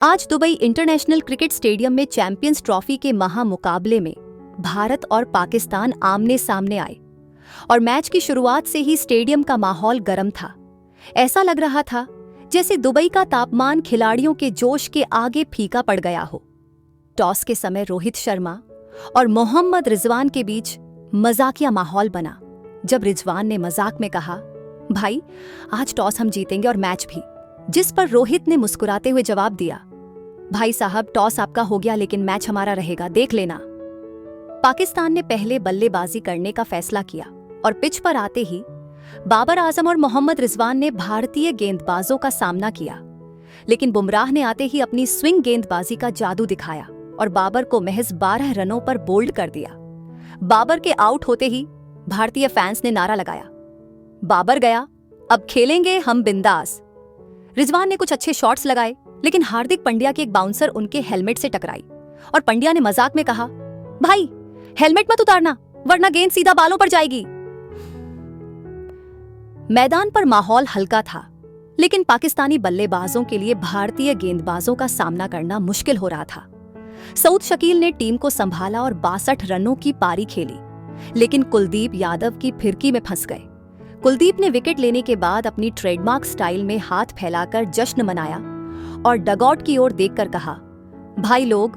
आज Dubai international cricket stadium में champions trophy के महामुकाबले में भारत और पाकिस्तान आमने सामने आए और मैच की शुरुआत से ही स्टेडियम का माहौल गर्म था। ऐसा लग रहा था जैसे दुबई का तापमान खिलाड़ियों के जोश के आगे फीका पड़ गया हो। टॉस के समय रोहित शर्मा और मोहम्मद रिजवान के बीच मजाकिया माहौल बना जब रिजवान ने मजाक में कहा, भाई आज टॉस हम जीतेंगे और मैच भी। जिस पर रोहित ने मुस्कुराते हुए जवाब दिया, भाई साहब टॉस आपका हो गया लेकिन मैच हमारा रहेगा, देख लेना। पाकिस्तान ने पहले बल्लेबाजी करने का फैसला किया और पिच पर आते ही बाबर आजम और मोहम्मद रिजवान ने भारतीय गेंदबाजों का सामना किया, लेकिन बुमराह ने आते ही अपनी स्विंग गेंदबाजी का जादू दिखाया और बाबर को महज 12 रनों पर बोल्ड कर दिया। बाबर के आउट होते ही भारतीय फैंस ने नारा लगाया, बाबर गया, अब खेलेंगे हम बिंदास। रिजवान ने कुछ अच्छे शॉट्स लगाए, लेकिन हार्दिक पांड्या की एक बाउंसर उनके हेलमेट से टकराई और पांड्या ने मजाक में कहा, भाई हेलमेट मत उतारना वरना गेंद सीधा बालों पर जाएगी। मैदान पर माहौल हल्का था, लेकिन पाकिस्तानी बल्लेबाजों के लिए भारतीय गेंदबाजों का सामना करना मुश्किल हो रहा था। सऊद शकील ने टीम को संभाला और 62 रनों की पारी खेली, लेकिन कुलदीप यादव की फिरकी में फंस गए। कुलदीप ने विकेट लेने के बाद अपनी ट्रेडमार्क स्टाइल में हाथ फैलाकर जश्न मनाया और डगआउट की ओर देखकर कहा, भाई लोग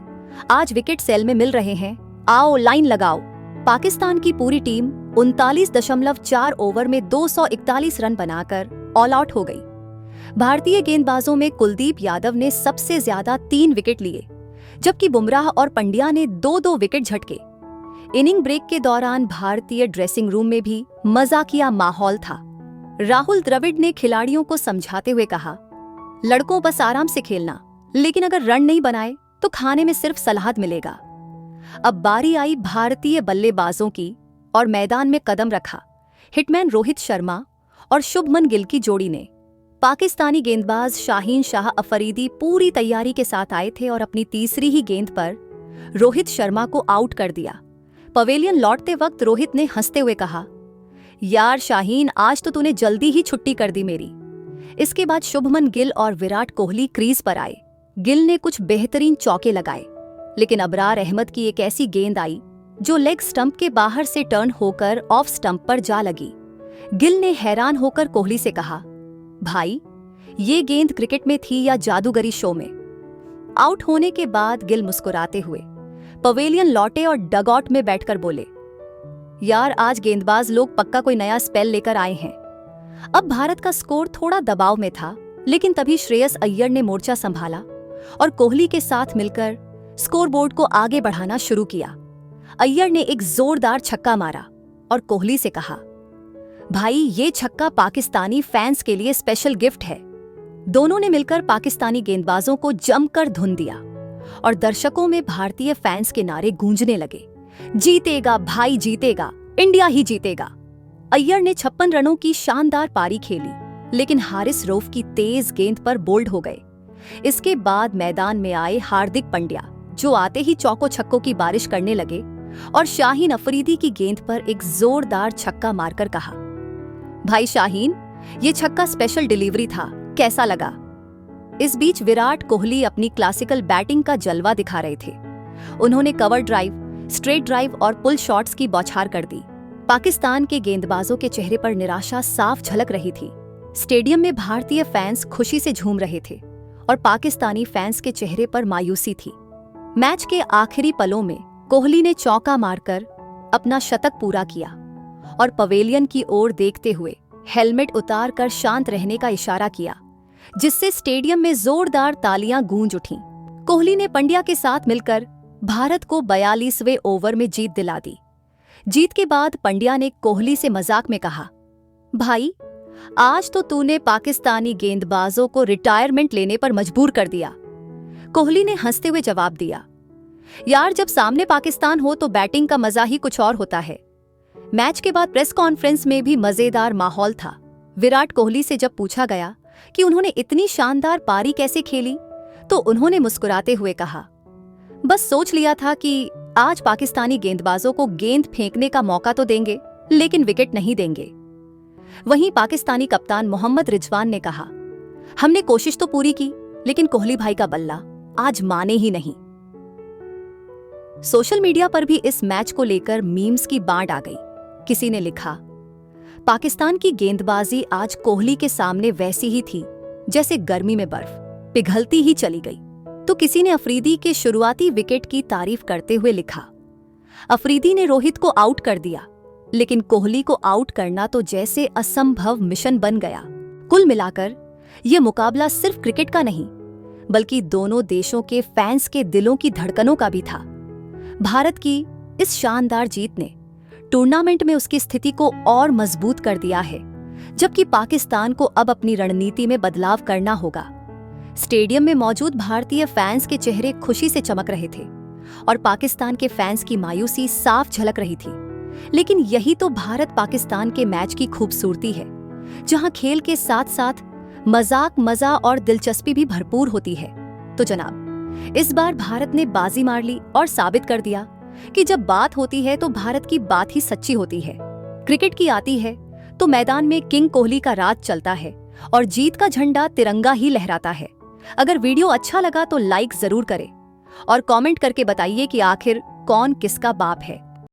आज विकेट सेल में मिल रहे हैं, आओ लाइन लगाओ। पाकिस्तान की पूरी टीम 39.4 ओवर में 241 रन बनाकर ऑल आउट हो गई। भारतीय गेंदबाजों में कुलदीप यादव ने सबसे ज्यादा 3 विकेट लिए, जबकि बुमराह और पंड्या ने 2-2 विकेट झटके। इनिंग ब्रेक के दौरान भारतीय ड्रेसिंग रूम में भी मजाकिया माहौल था। राहुल द्रविड़ ने खिलाड़ियों को समझाते हुए कहा, लड़कों बस आराम से खेलना, लेकिन अगर रन नहीं बनाए तो खाने में सिर्फ सलाद मिलेगा। अब बारी आई भारतीय बल्लेबाजों की और मैदान में कदम रखा हिटमैन रोहित शर्मा और शुभमन गिल की जोड़ी ने। पाकिस्तानी गेंदबाज शाहीन शाह अफरीदी पूरी तैयारी के साथ आए थे और अपनी तीसरी ही गेंद पर रोहित शर्मा को आउट कर दिया। पवेलियन लौटते वक्त रोहित ने हंसते हुए कहा, यार शाहीन आज तो तूने जल्दी ही छुट्टी कर दी मेरी। इसके बाद शुभमन गिल और विराट कोहली क्रीज पर आए। गिल ने कुछ बेहतरीन चौके लगाए, लेकिन अबरार अहमद की एक ऐसी गेंद आई जो लेग स्टंप के बाहर से टर्न होकर ऑफ स्टंप पर जा लगी। गिल ने हैरान होकर कोहली से कहा, भाई ये गेंद क्रिकेट में थी या जादूगरी शो में। आउट होने के बाद गिल मुस्कुराते हुए पवेलियन लौटे और डगआउट में बैठकर बोले, यार आज गेंदबाज लोग पक्का कोई नया स्पेल लेकर आए हैं। अब भारत का स्कोर थोड़ा दबाव में था, लेकिन तभी श्रेयस अय्यर ने मोर्चा संभाला और कोहली के साथ मिलकर स्कोरबोर्ड को आगे बढ़ाना शुरू किया। अय्यर ने एक जोरदार छक्का मारा और कोहली से कहा, भाई ये छक्का पाकिस्तानी फैंस के लिए स्पेशल गिफ्ट है। दोनों ने मिलकर पाकिस्तानी गेंदबाजों को जमकर धुन दिया और दर्शकों में भारतीय फैंस के नारे गूंजने लगे, जीतेगा भाई जीतेगा, इंडिया ही जीतेगा। अय्यर ने 56 रनों की शानदार पारी खेली, लेकिन हारिस रऊफ की तेज गेंद पर बोल्ड हो गए। इसके बाद मैदान में आए हार्दिक पांड्या, जो आते ही चौको छक्कों की बारिश करने लगे और शाहीन अफरीदी की गेंद पर एक जोरदार छक्का मारकर कहा, भाई शाहीन ये छक्का स्पेशल डिलीवरी था, कैसा लगा। इस बीच विराट कोहली अपनी क्लासिकल बैटिंग का जलवा दिखा रहे थे। उन्होंने कवर ड्राइव, स्ट्रेट ड्राइव और पुल शॉट्स की बौछार कर दी। पाकिस्तान के गेंदबाजों के चेहरे पर निराशा साफ झलक रही थी। स्टेडियम में भारतीय फैंस खुशी से झूम रहे थे और पाकिस्तानी फैंस के चेहरे पर मायूसी थी। मैच के आखिरी पलों में कोहली ने चौका मारकर अपना शतक पूरा किया और पवेलियन की ओर देखते हुए हेलमेट उतार कर शांत रहने का इशारा किया, जिससे स्टेडियम में जोरदार तालियां गूंज उठीं। कोहली ने पांड्या के साथ मिलकर भारत को 42वें ओवर में जीत दिला दी। जीत के बाद पांड्या ने कोहली से मजाक में कहा, भाई आज तो तूने पाकिस्तानी गेंदबाजों को रिटायरमेंट लेने पर मजबूर कर दिया। कोहली ने हंसते हुए जवाब दिया, यार जब सामने पाकिस्तान हो तो बैटिंग का मजा ही कुछ और होता है। मैच के बाद प्रेस कॉन्फ्रेंस में भी मजेदार माहौल था। विराट कोहली से जब पूछा गया कि उन्होंने इतनी शानदार पारी कैसे खेली, तो उन्होंने मुस्कुराते हुए कहा, बस सोच लिया था कि आज पाकिस्तानी गेंदबाजों को गेंद फेंकने का मौका तो देंगे, लेकिन विकेट नहीं देंगे। वहीं पाकिस्तानी कप्तान मोहम्मद रिजवान ने कहा, हमने कोशिश तो पूरी की, लेकिन कोहली भाई का बल्ला आज माने ही नहीं। सोशल मीडिया पर भी इस मैच को लेकर मीम्स की बाढ़ आ गई। किसी ने लिखा, पाकिस्तान की गेंदबाजी आज कोहली के सामने वैसी ही थी जैसे गर्मी में बर्फ, पिघलती ही चली गई। तो किसी ने अफरीदी के शुरुआती विकेट की तारीफ करते हुए लिखा, अफरीदी ने रोहित को आउट कर दिया, लेकिन कोहली को आउट करना तो जैसे असंभव मिशन बन गया। कुल मिलाकर यह मुकाबला सिर्फ क्रिकेट का नहीं, बल्कि दोनों देशों के फैंस के दिलों की धड़कनों का भी था। भारत की इस शानदार जीत ने टूर्नामेंट में उसकी स्थिति को और मजबूत कर दिया है, जबकि पाकिस्तान को अब अपनी रणनीति में बदलाव करना होगा। स्टेडियम में मौजूद भारतीय फैंस के चेहरे खुशी से चमक रहे थे और पाकिस्तान के फैंस की मायूसी साफ झलक रही थी। लेकिन यही तो भारत पाकिस्तान के मैच की खूबसूरती है, जहां खेल के साथ साथ मजाक, मजा और दिलचस्पी भी भरपूर होती है। तो जनाब, इस बार भारत ने बाजी मार ली और साबित कर दिया कि जब बात होती है तो भारत की बात ही सच्ची होती है। क्रिकेट की आती है तो मैदान में किंग कोहली का राज चलता है और जीत का झंडा तिरंगा ही लहराता है। अगर वीडियो अच्छा लगा तो लाइक जरूर करें और कमेंट करके बताइए कि आखिर कौन किसका बाप है।